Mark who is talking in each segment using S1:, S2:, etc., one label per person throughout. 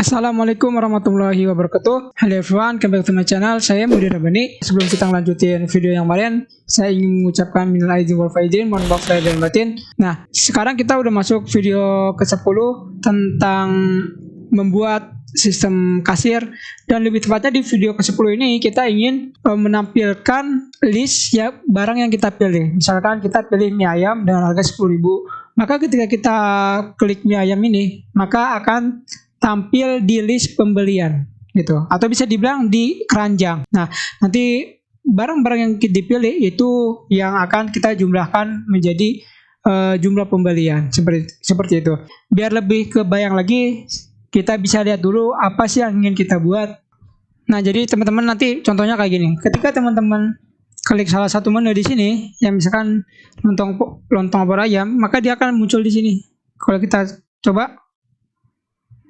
S1: Assalamualaikum warahmatullahi wabarakatuh. Hello everyone, welcome back to my channel. Saya Mudi Rabani. Sebelum kita lanjutin video yang kemarin, saya ingin mengucapkan minal aidin wal faizin, mohon maaf lahir dan batin. Nah, sekarang kita udah masuk video ke-10 tentang membuat sistem kasir, dan lebih tepatnya di video ke-10 ini kita ingin menampilkan list ya barang yang kita pilih. Misalkan kita pilih mie ayam dengan harga 10.000, maka ketika kita klik mie ayam ini, maka akan tampil di list pembelian gitu, atau bisa dibilang di keranjang. Nah, nanti barang-barang yang kita dipilih itu yang akan kita jumlahkan menjadi jumlah pembelian seperti itu. Biar lebih kebayang lagi, kita bisa lihat dulu apa sih yang ingin kita buat. Nah, jadi teman-teman nanti contohnya kayak gini. Ketika teman-teman klik salah satu menu di sini, yang misalkan lontong opor ayam, maka dia akan muncul di sini. Kalau kita coba,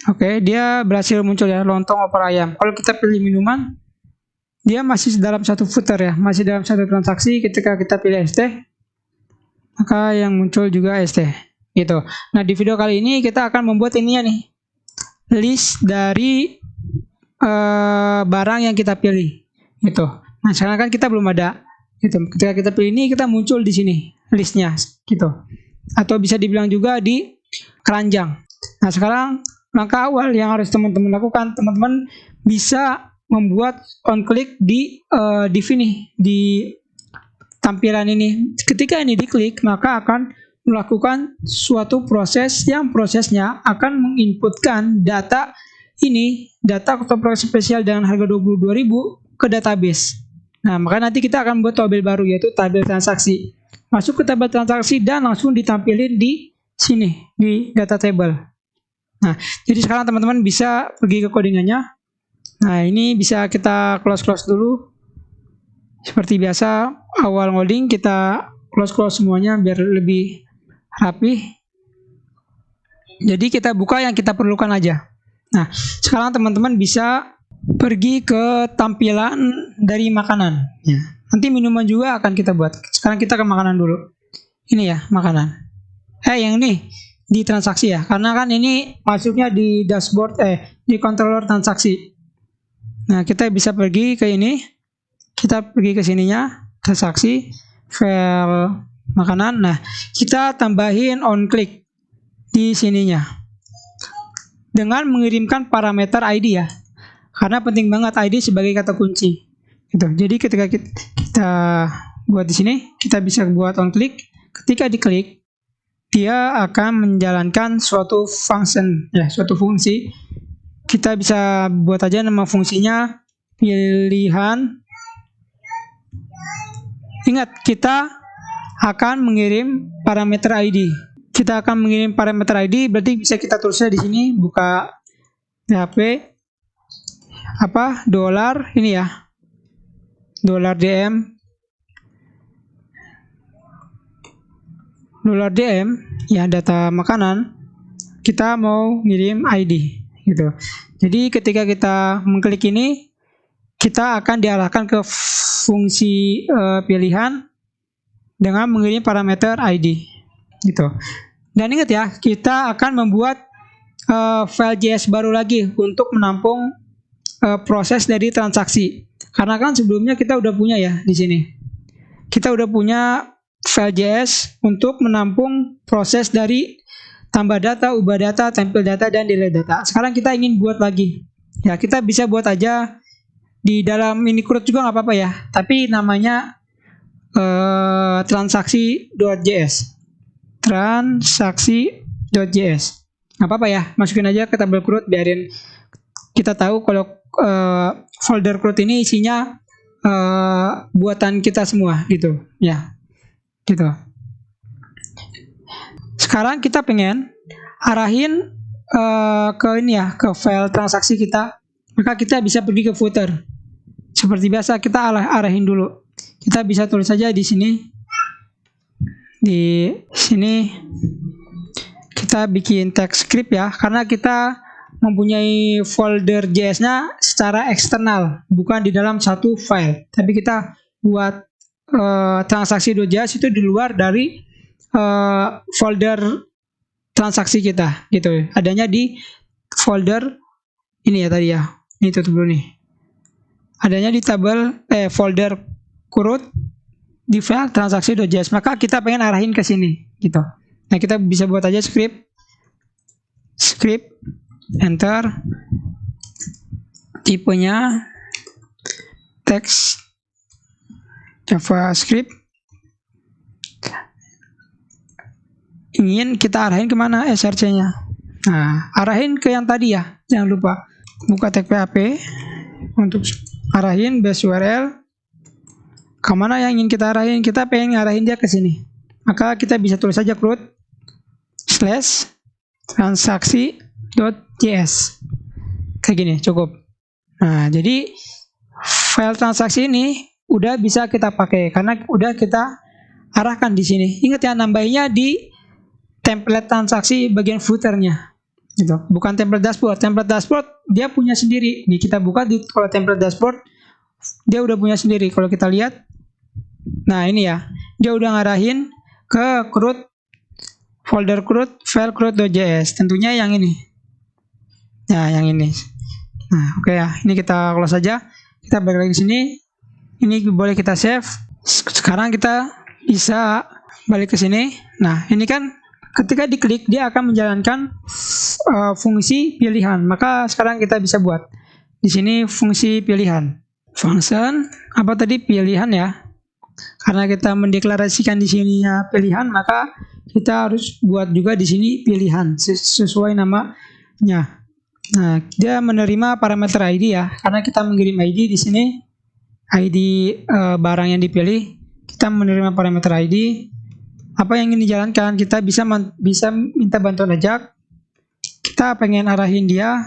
S1: oke, dia berhasil muncul ya, lontong opor ayam. Kalau kita pilih minuman, dia masih dalam satu footer ya, masih dalam satu transaksi. Ketika kita pilih ST, maka yang muncul juga ST gitu. Nah, di video kali ini kita akan membuat ininya nih, list dari barang yang kita pilih gitu. Nah, sekarang kan kita belum ada gitu. Ketika kita pilih ini, kita muncul di sini listnya gitu, atau bisa dibilang juga di keranjang. Nah, sekarang langkah awal yang harus teman-teman lakukan, teman-teman bisa membuat on click di sini, di tampilan ini. Ketika ini diklik, maka akan melakukan suatu proses yang prosesnya akan menginputkan data ini, data kotak spesial dengan harga 22.000 ke database. Nah, maka nanti kita akan buat tabel baru, yaitu tabel transaksi. Masuk ke tabel transaksi dan langsung ditampilin di sini, di data table. Nah, jadi sekarang teman-teman bisa pergi ke codingannya. Nah, ini bisa kita close dulu. Seperti biasa, awal ngoding kita close semuanya biar lebih rapi. Jadi kita buka yang kita perlukan aja. Nah, sekarang teman-teman bisa pergi ke tampilan dari makanan. Ya. Nanti minuman juga akan kita buat. Sekarang kita ke makanan dulu. Ini ya, makanan. Yang ini di transaksi ya, karena kan ini masuknya di dashboard di controller transaksi. Nah, kita bisa pergi ke ini, kita pergi ke sininya, transaksi, file makanan. Nah, kita tambahin on click di sininya dengan mengirimkan parameter ID ya, karena penting banget ID sebagai kata kunci gitu. Jadi ketika kita buat di sini, kita bisa buat on click. Ketika diklik, dia akan menjalankan suatu function ya, suatu fungsi. Kita bisa buat aja nama fungsinya pilihan. Ingat, kita akan mengirim parameter ID. Kita akan mengirim parameter ID, berarti bisa kita tulisnya di sini, buka PHP dolar ini ya, dolar DM ya, data makanan, kita mau ngirim ID gitu. Jadi ketika kita mengklik ini, kita akan diarahkan ke fungsi pilihan dengan mengirim parameter ID gitu. Dan ingat ya, kita akan membuat file JS baru lagi untuk menampung proses dari transaksi. Karena kan sebelumnya kita udah punya ya di sini. Kita udah punya file JS untuk menampung proses dari tambah data, ubah data, tempel data, dan delete data. Sekarang kita ingin buat lagi. Ya, kita bisa buat aja di dalam ini CRUD juga nggak apa-apa ya. Tapi namanya transaksi.js. Transaksi.js. Nggak apa-apa ya, masukin aja ke tabel CRUD, biarin kita tahu kalau folder CRUD ini isinya buatan kita semua gitu ya. Gitu. Sekarang kita pengen arahin ke ini ya, ke file transaksi kita. Maka kita bisa pergi ke footer. Seperti biasa kita arahin dulu. Kita bisa tulis saja di sini. Di sini kita bikin text script ya, karena kita mempunyai folder JS-nya secara eksternal, bukan di dalam satu file. Tapi kita buat transaksi.js itu di luar dari folder transaksi kita gitu, adanya di folder ini ya tadi ya. Ini tutup dulu nih. Adanya di tabel folder kurut di file transaksi.js. Maka kita pengen arahin ke sini gitu. Nah, kita bisa buat aja script enter, tipenya teks JavaScript, ingin kita arahin kemana src-nya. Nah, arahin ke yang tadi ya, jangan lupa buka tag PHP untuk arahin base URL kemana yang ingin kita arahin. Kita pengen arahin dia ke sini, maka kita bisa tulis saja root / transaksi.js kayak gini cukup. Nah, jadi file transaksi ini udah bisa kita pakai karena udah kita arahkan di sini. Ingat ya, nambahnya di template transaksi bagian footernya gitu, bukan template dashboard. Template dashboard dia punya sendiri. Nih kita buka di kalau template dashboard dia udah punya sendiri. Kalau kita lihat, nah ini ya, dia udah ngarahin ke root folder root file root.js, tentunya yang ini. Nah, yang ini. Nah, oke ya, ini kita close saja. Kita balik lagi ke sini. Ini boleh kita save. Sekarang kita bisa balik ke sini. Nah, ini kan ketika diklik dia akan menjalankan fungsi pilihan. Maka sekarang kita bisa buat di sini fungsi pilihan. Function apa tadi, pilihan ya. Karena kita mendeklarasikan di sini ya pilihan, maka kita harus buat juga di sini pilihan sesuai namanya. Nah, dia menerima parameter ID ya, karena kita mengirim ID di sini, ID barang yang dipilih, kita menerima parameter ID. Apa yang ingin dijalankan, kita bisa minta bantuan ajak. Kita pengen arahin dia,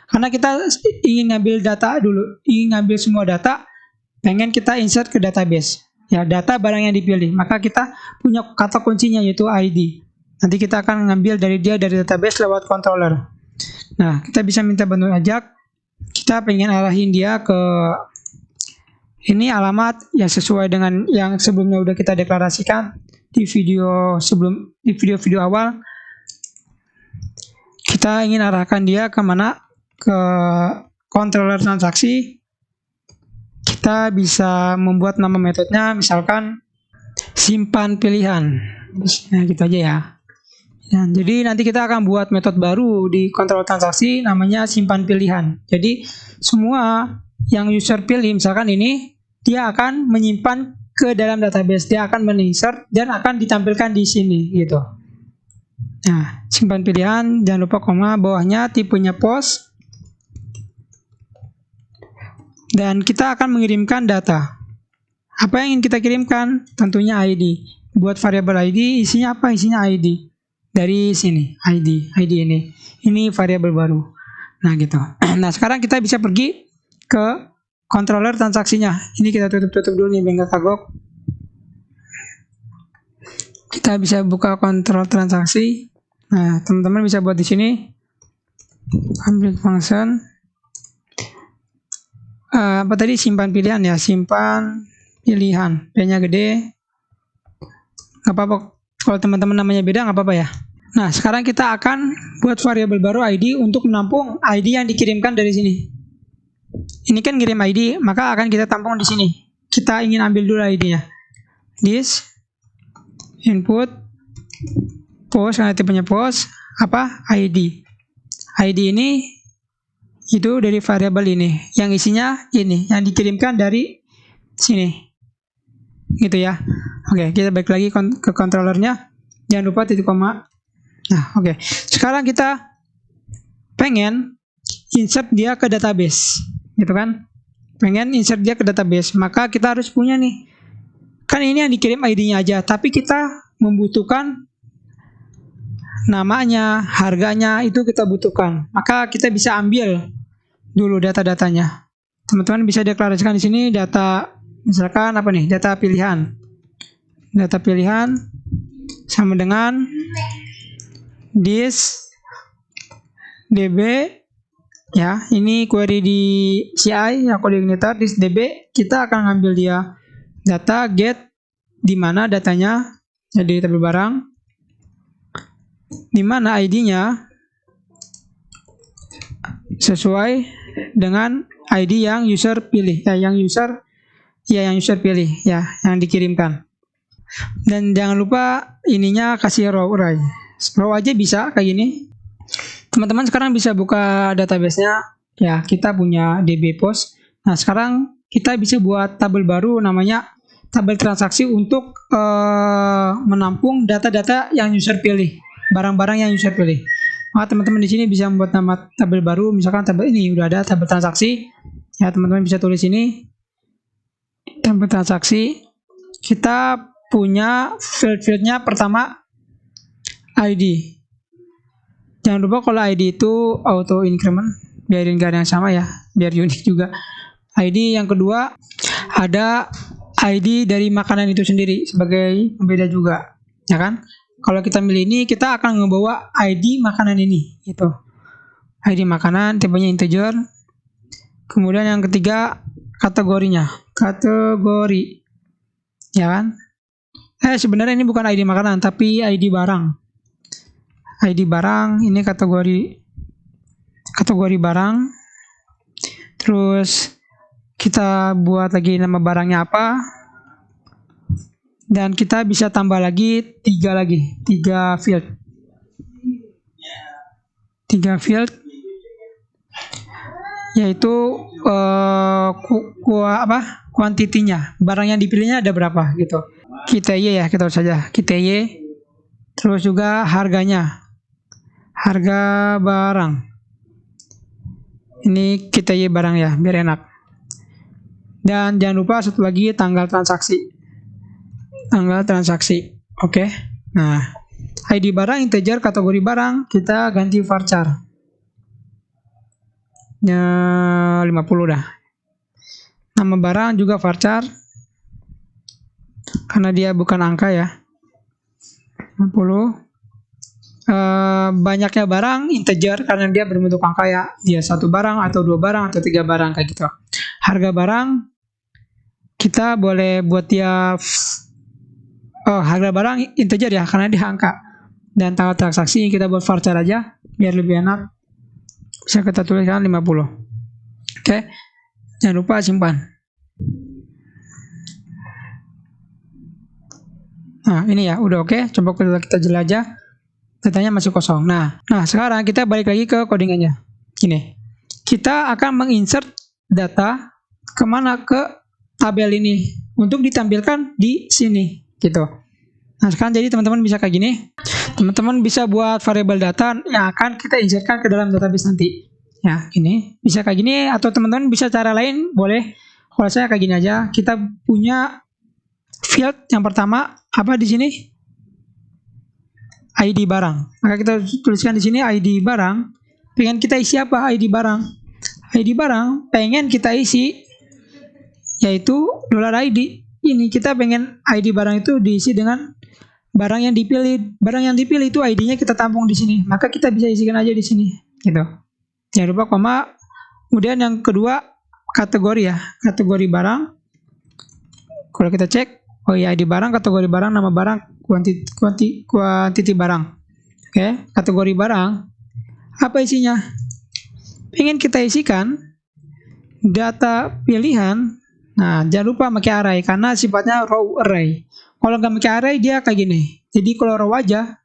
S1: karena kita ingin ngambil data dulu, ingin ngambil semua data, pengen kita insert ke database. Ya, data barang yang dipilih, maka kita punya kata kuncinya yaitu ID. Nanti kita akan ngambil dari dia dari database lewat controller. Nah, kita bisa minta bantuan ajak. Kita pengen arahin dia ke ini alamat yang sesuai dengan yang sebelumnya udah kita deklarasikan di video awal. Kita ingin arahkan dia ke mana? Ke controller transaksi. Kita bisa membuat nama metodenya, misalkan simpan pilihan. Nah, gitu aja ya. Nah, jadi nanti kita akan buat metode baru di kontrol transaksi namanya simpan pilihan. Jadi semua yang user pilih, misalkan ini, dia akan menyimpan ke dalam database, dia akan men-insert dan akan ditampilkan di sini gitu. Nah, simpan pilihan, jangan lupa koma, bawahnya tipenya post. Dan kita akan mengirimkan data. Apa yang ingin kita kirimkan? Tentunya ID. Buat variabel ID, isinya apa? Isinya ID. Dari sini, ID ini. Ini variabel baru. Nah, gitu. Nah, sekarang kita bisa pergi ke controller transaksinya. Ini kita tutup dulu nih, biar nggak kagok. Kita bisa buka kontrol transaksi. Nah, teman-teman bisa buat di sini. Ambil function. Apa tadi, simpan pilihan ya, simpan pilihan, P-nya gede, nggak apa-apa kalau teman-teman namanya beda, nggak apa-apa ya. Nah, sekarang kita akan buat variabel baru ID untuk menampung ID yang dikirimkan dari sini. Ini kan ngirim ID, maka akan kita tampung di sini. Kita ingin ambil dulu ID-nya. This input post, karena tipenya post, apa, ID. ID ini itu dari variabel ini, yang isinya ini, yang dikirimkan dari sini, gitu ya. Oke, kita balik lagi ke controllernya, jangan lupa titik koma. Nah, oke. Sekarang kita pengen insert dia ke database, gitu kan? Pengen insert dia ke database, maka kita harus punya nih. Kan ini yang dikirim ID-nya aja, tapi kita membutuhkan namanya, harganya, itu kita butuhkan. Maka kita bisa ambil dulu data-datanya. Teman-teman bisa deklarasikan di sini data, misalkan apa nih, data pilihan. Data pilihan sama dengan this db ya, ini query di CI ya, kode igniter this db, kita akan ngambil dia data get di mana datanya jadi tabel barang, di mana ID-nya sesuai dengan ID yang user pilih, yang user pilih ya, yang dikirimkan. Dan jangan lupa ininya kasih row array. Row aja bisa kayak gini. Teman-teman sekarang bisa buka database-nya ya, kita punya DB Post. Nah, sekarang kita bisa buat tabel baru namanya tabel transaksi untuk menampung data-data yang user pilih, barang-barang yang user pilih. Maka teman-teman di sini bisa membuat nama tabel baru, misalkan tabel ini udah ada tabel transaksi. Ya, teman-teman bisa tulis ini tabel transaksi. Kita punya field-fieldnya pertama ID. Jangan lupa kalau ID itu auto increment, biarin gak ada yang sama ya, biar unik juga. ID yang kedua ada ID dari makanan itu sendiri sebagai pembeda juga, ya kan? Kalau kita milih ini, kita akan membawa ID makanan ini, gitu. ID makanan, tipenya integer. Kemudian yang ketiga kategorinya, kategori, ya kan? Sebenarnya ini bukan ID makanan, tapi ID barang. ID barang, ini kategori barang. Terus kita buat lagi nama barangnya apa. Dan kita bisa tambah lagi 3 field. 3 field. Yaitu kuantitinya, barang yang dipilihnya ada berapa gitu. Kita ya, kita tulis saja kita Y. Terus juga harganya, harga barang. Ini kita Y barang ya, biar enak. Dan jangan lupa satu lagi tanggal transaksi. Oke. Nah, ID barang integer, kategori barang kita ganti varchar. 50 dah. Nama barang juga varchar, karena dia bukan angka ya. 50. Banyaknya barang integer karena dia berbentuk angka ya. Dia 1 barang atau 2 barang atau 3 barang kayak gitu. Harga barang kita boleh buat dia harga barang integer ya, karena dia angka. Dan tanggal transaksi kita buat varchar aja biar lebih enak. Bisa kita tuliskan 50. Oke. Jangan lupa simpan. Nah, ini ya, udah oke. Coba kita jelajah. Datanya masih kosong. Nah, sekarang kita balik lagi ke codingannya. Ini. Kita akan menginsert data kemana, ke tabel ini untuk ditampilkan di sini gitu. Nah, sekarang jadi teman-teman bisa kayak gini. Teman-teman bisa buat variabel data yang akan kita insertkan ke dalam database nanti. Ya, ini bisa kayak gini, atau teman-teman bisa cara lain, boleh. Kalau saya kayak gini aja. Kita punya field yang pertama apa di sini? ID barang. Maka kita tuliskan di sini ID barang. Pengen kita isi apa ID barang? ID barang pengen kita isi yaitu $ID. Ini kita pengen ID barang itu diisi dengan barang yang dipilih. Barang yang dipilih itu ID-nya kita tampung di sini. Maka kita bisa isikan aja di sini, gitu. Jangan lupa koma. Kemudian yang kedua kategori ya, kategori barang. Kalau kita cek, oh ya, ID barang, kategori barang, nama barang, kuantiti barang. Oke, kategori barang. Apa isinya? Pengen kita isikan data pilihan. Nah, jangan lupa pakai array karena sifatnya row array. Kalau nggak pakai array dia kayak gini. Jadi kalau row aja,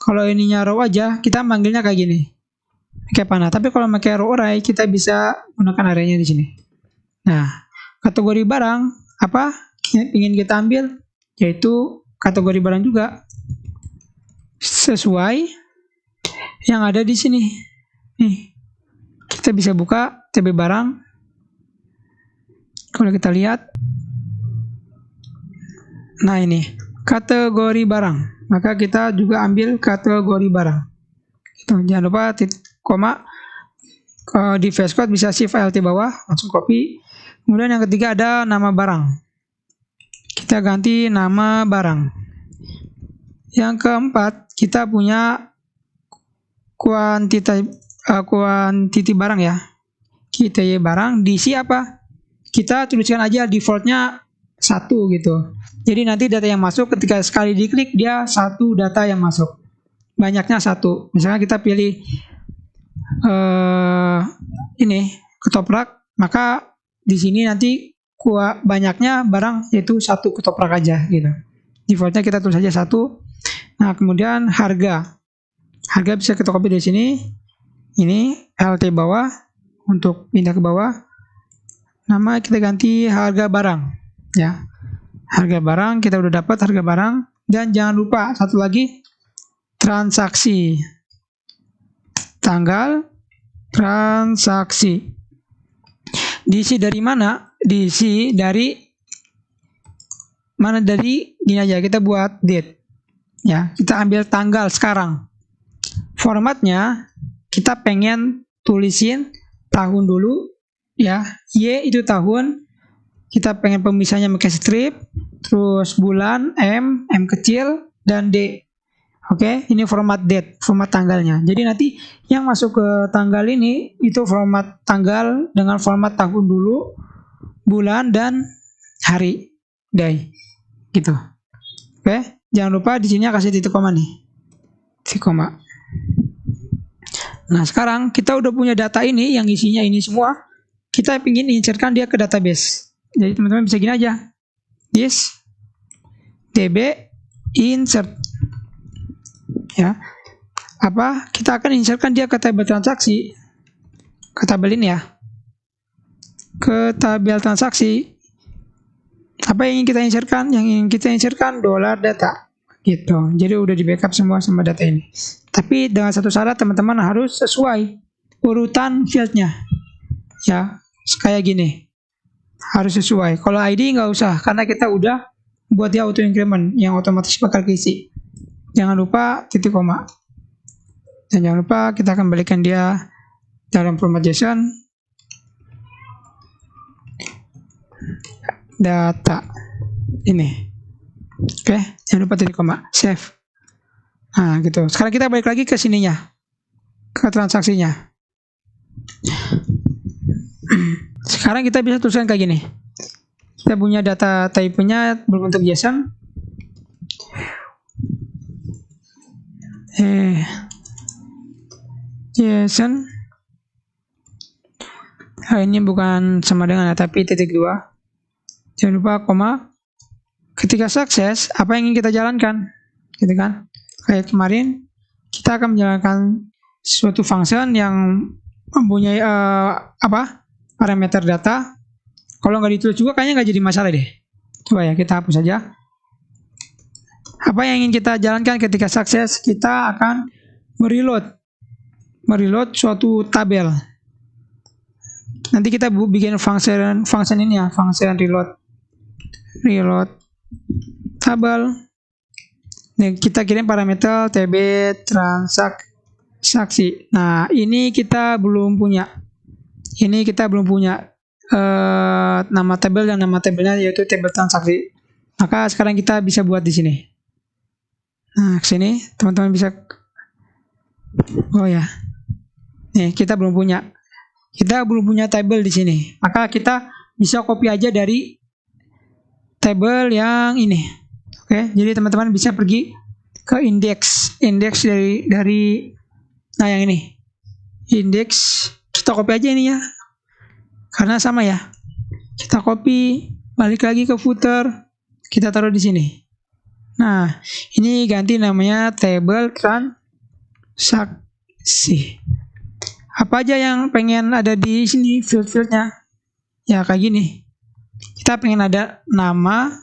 S1: kalau ininya row aja, kita manggilnya kayak gini. Pakai panah. Tapi kalau pakai row array, kita bisa gunakan arraynya di sini. Nah, kategori barang apa? Ingin kita ambil, yaitu kategori barang juga sesuai yang ada di sini. Nih, kita bisa buka TB barang. Kalau kita lihat, nah ini kategori barang, maka kita juga ambil kategori barang. Itu jangan lupa koma. Di VS Code bisa shift alt bawah, langsung copy. Kemudian yang ketiga ada nama barang. Kita ganti nama barang. Yang keempat kita punya kuantiti barang ya. Kita Y barang diisi apa? Kita tuliskan aja defaultnya 1 gitu. Jadi nanti data yang masuk ketika sekali diklik dia 1 data yang masuk. Banyaknya 1. Misalnya kita pilih ini ketoprak, maka di sini nanti banyaknya barang yaitu 1 ketoprak aja gitu. Defaultnya kita tulis saja 1. Nah, kemudian harga bisa kita copy dari sini. Ini LT bawah, untuk pindah ke bawah. Nama kita ganti harga barang ya. Harga barang kita udah dapat harga barang, dan jangan lupa satu lagi, transaksi. Tanggal transaksi. Diisi dari mana? Diisi dari mana? Dari gini aja, kita buat date. Ya, kita ambil tanggal sekarang. Formatnya kita pengen tulisin tahun dulu ya. Y itu tahun. Kita pengen pemisahnya pakai strip, terus bulan, M kecil, dan D. Oke, ini format date, format tanggalnya. Jadi nanti yang masuk ke tanggal ini itu format tanggal dengan format tahun dulu, bulan, dan hari, day, gitu. Oke, jangan lupa di sini kasih titik koma nih, titik koma. Nah, sekarang kita udah punya data ini yang isinya ini semua. Kita ingin insertkan dia ke database. Jadi teman-teman bisa gini aja, this db insert. Ya, kita akan insertkan dia ke tabel transaksi, ke tabel ini ya, ke tabel transaksi. Apa yang ingin kita insertkan? Yang ingin kita insertkan $ data gitu. Jadi udah di backup semua sama data ini. Tapi dengan satu syarat, teman-teman harus sesuai urutan fieldnya ya, kayak gini, harus sesuai. Kalau ID nggak usah, karena kita udah buat dia auto increment yang otomatis bakal keisi. Jangan lupa titik koma. Dan jangan lupa kita akan balikan dia dalam format JSON. Data. Ini. Oke, jangan lupa titik koma. Save. Nah, gitu. Sekarang kita balik lagi ke sininya. Ke transaksinya. Sekarang kita bisa tuliskan kayak gini. Kita punya data type-nya berbentuk JSON. JSON. Nah, ini bukan sama dengan tapi titik 2. Jangan lupa koma. Ketika sukses, apa yang ingin kita jalankan? Gitu kan? Kayak kemarin, kita akan menjalankan suatu function yang mempunyai parameter data. Kalau nggak ditulis juga kayaknya nggak jadi masalah deh. Coba ya, kita hapus saja. Apa yang ingin kita jalankan ketika sukses? Kita akan mereload suatu tabel. Nanti kita bikin function ini ya, function reload tabel. Dan kita kirim parameter tb transaksi. Nah, ini kita belum punya. Nama tabel dan nama tabelnya yaitu tabel transaksi. Maka sekarang kita bisa buat di sini. Nah, ke sini teman-teman bisa. Oh ya. Nih, kita belum punya. Kita belum punya tabel di sini. Maka kita bisa copy aja dari tabel yang ini. Oke, jadi teman-teman bisa pergi ke indeks dari nah yang ini. Indeks, kita copy aja ini ya. Karena sama ya. Kita copy, balik lagi ke footer, kita taruh di sini. Nah, ini ganti namanya table transaksi. Apa aja yang pengen ada di sini field-fieldnya? Ya kayak gini. Kita pengen ada nama,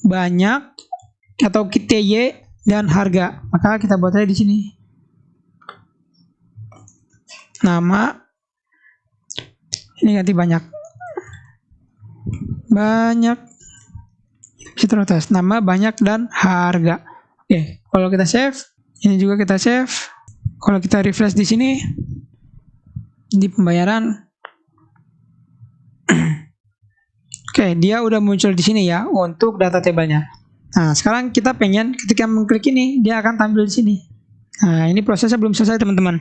S1: banyak, atau TY, dan harga. Maka kita buat aja di sini. Nama, ini ganti banyak. Kita rotas nama, banyak, dan harga. Oke, kalau kita save, ini juga kita save. Kalau kita refresh di sini, di pembayaran, oke, dia udah muncul di sini ya untuk data tabelnya. Nah, sekarang kita pengen ketika mengklik ini, dia akan tampil di sini. Nah, ini prosesnya belum selesai teman-teman.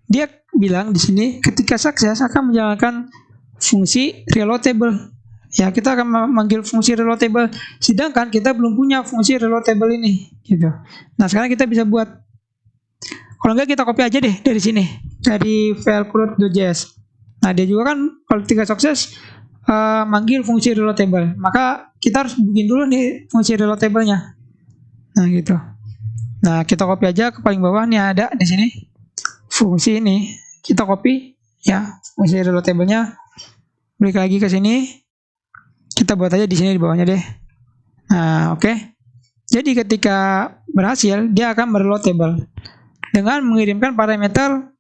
S1: Dia bilang di sini ketika sukses akan menjalankan fungsi reload table. Ya, kita akan memanggil fungsi reload table, sedangkan kita belum punya fungsi reload table ini gitu. Nah, sekarang kita bisa buat Kalau enggak kita copy aja deh dari sini, dari file create.js. Nah dia juga kan kalau ketika sukses manggil fungsi reload table, maka kita harus bikin dulu nih fungsi reload table-nya. Nah gitu. Nah kita copy aja ke paling bawah nih, ada di sini fungsi ini, kita copy ya fungsi reload table-nya. Balik lagi ke sini, kita buat aja di sini di bawahnya deh. Nah oke. Jadi ketika berhasil dia akan mereload table dengan mengirimkan parameter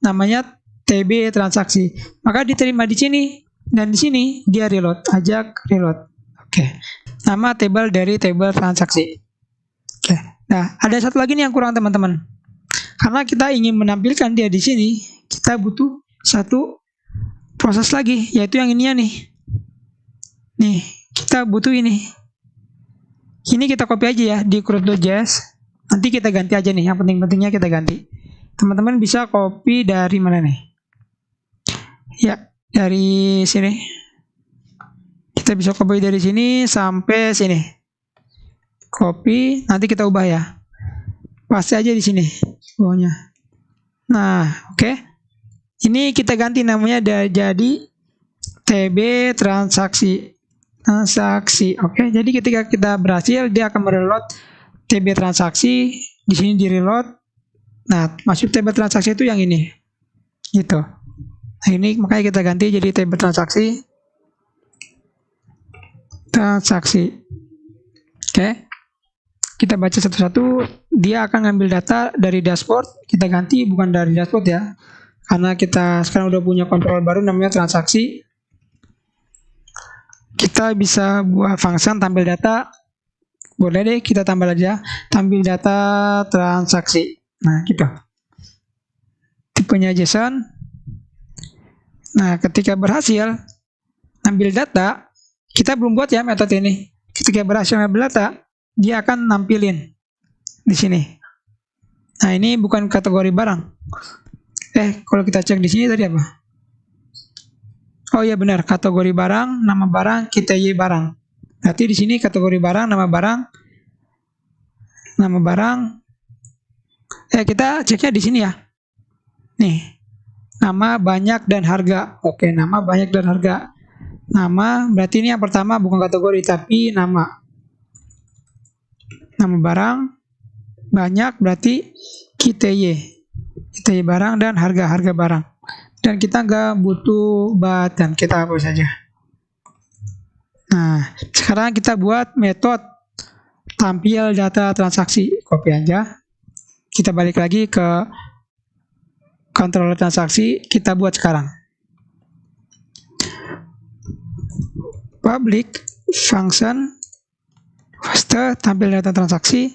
S1: namanya TB transaksi. Maka diterima di sini dan di sini dia reload, ajak reload. Oke. Nama table dari table transaksi. Oke. Nah, ada satu lagi nih yang kurang teman-teman. Karena kita ingin menampilkan dia di sini, kita butuh satu proses lagi, yaitu yang ininya nih. Nih, kita butuh ini. Ini kita copy aja ya di create.js. Nanti kita ganti aja nih, yang penting-pentingnya kita ganti. Teman-teman bisa copy dari mana nih? Ya, dari sini. Kita bisa copy dari sini sampai sini. Copy, nanti kita ubah ya. Paste aja di sini bawahnya. Nah, oke. Ini kita ganti namanya jadi TB transaksi. Oke. Jadi ketika kita berhasil, dia akan mereload TB transaksi, di sini di reload. Nah, masuk TB transaksi itu yang ini. Gitu. Nah, ini makanya kita ganti jadi TB transaksi. Oke. Kita baca satu-satu, dia akan ngambil data dari dashboard. Kita ganti bukan dari dashboard ya. Karena kita sekarang udah punya kontrol baru namanya transaksi. Kita bisa buat function tampil data. Boleh deh kita tambah aja, tampil data transaksi. Nah gitu. Tipenya JSON. Nah ketika berhasil ambil data, kita belum buat ya metode ini. Ketika berhasil ambil data, dia akan nampilin di sini. Nah ini bukan kategori barang. Kalau kita cek di sini tadi apa? Oh iya benar, kategori barang, nama barang, kita y barang. Berarti di sini kategori barang, nama barang. Kita ceknya di sini ya. Nih, nama, banyak, dan harga. Oke, nama, banyak, dan harga. Nama, berarti ini yang pertama bukan kategori, tapi nama. Nama barang, banyak, berarti kita y barang, dan harga barang. Dan kita nggak butuh button, kita hapus saja. Nah, sekarang kita buat metode tampil data transaksi. Copy aja. Kita balik lagi ke controller transaksi, kita buat sekarang. Public function first tampil data transaksi.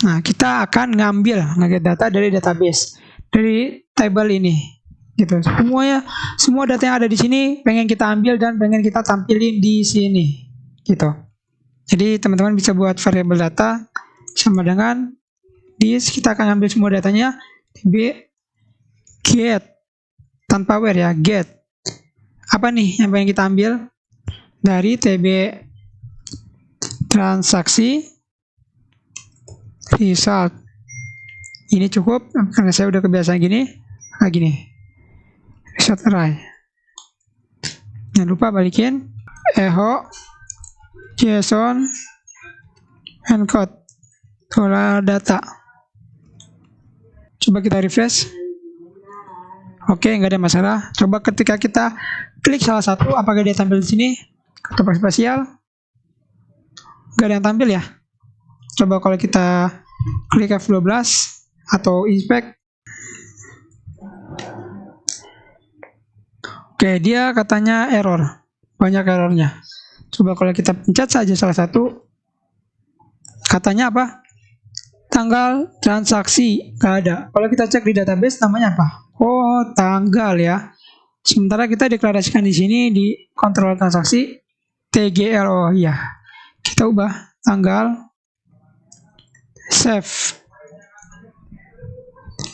S1: Nah, kita akan ngambil data dari database, dari table ini. Gitu. Semua data yang ada di sini pengen kita ambil dan pengen kita tampilin di sini. Gitu. Jadi teman-teman bisa buat variabel data sama dengan this, kita akan ambil semua datanya tb get tanpa where ya, get. Apa nih yang pengen kita ambil? Dari tb transaksi result. Ini cukup karena saya udah kebiasaan gini. Gini. Result array. Jangan lupa balikin echo JSON encode data. Coba kita refresh. Oke, nggak ada masalah. Coba ketika kita klik salah satu, apakah dia tampil di sini? Ketoprak spasial. Nggak ada yang tampil ya. Coba kalau kita klik F12 atau inspect. Oke, dia katanya error. Banyak errornya. Coba kalau kita pencet saja salah satu, katanya apa? Tanggal transaksi nggak ada. Kalau kita cek di database namanya apa? Oh, tanggal ya. Sementara kita deklarasikan di sini di kontrol transaksi TGL. Oh iya. Kita ubah tanggal. Save.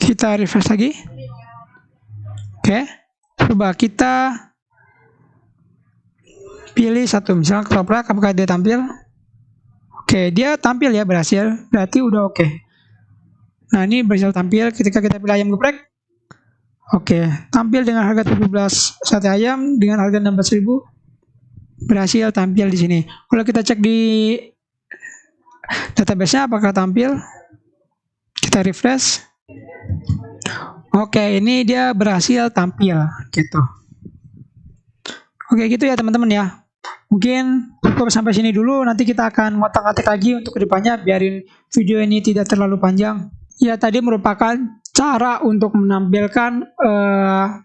S1: Kita refresh lagi. Oke. Coba kita pilih satu, misalnya ketoprak, apakah dia tampil? Oke, dia tampil ya, berhasil. Berarti udah oke. Nah, ini berhasil tampil ketika kita pilih ayam geprek. Oke, tampil dengan harga 17 sate ayam dengan harga 16.000. Berhasil tampil di sini. Kalau kita cek di database-nya apakah tampil? Kita refresh. Oke, ini dia berhasil tampil gitu. Oke, gitu ya teman-teman ya. Mungkin cukup sampai sini dulu. Nanti kita akan ngotak-ngatik lagi untuk kedepannya, biarin video ini tidak terlalu panjang. Ya, tadi merupakan cara untuk menampilkan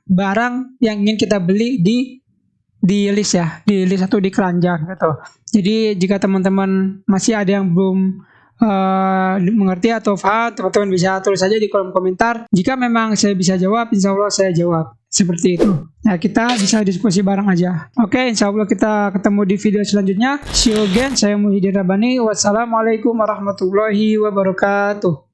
S1: barang yang ingin kita beli di list ya, di list atau di keranjang gitu. Jadi jika teman-teman masih ada yang belum mengerti atau paham, teman-teman bisa tulis saja di kolom komentar. Jika memang saya bisa jawab, insya Allah saya jawab. Seperti itu. Nah, kita bisa diskusi bareng aja. Oke, insya Allah kita ketemu di video selanjutnya. See you again. Saya Muhyiddin Rabbani. Wassalamualaikum warahmatullahi wabarakatuh.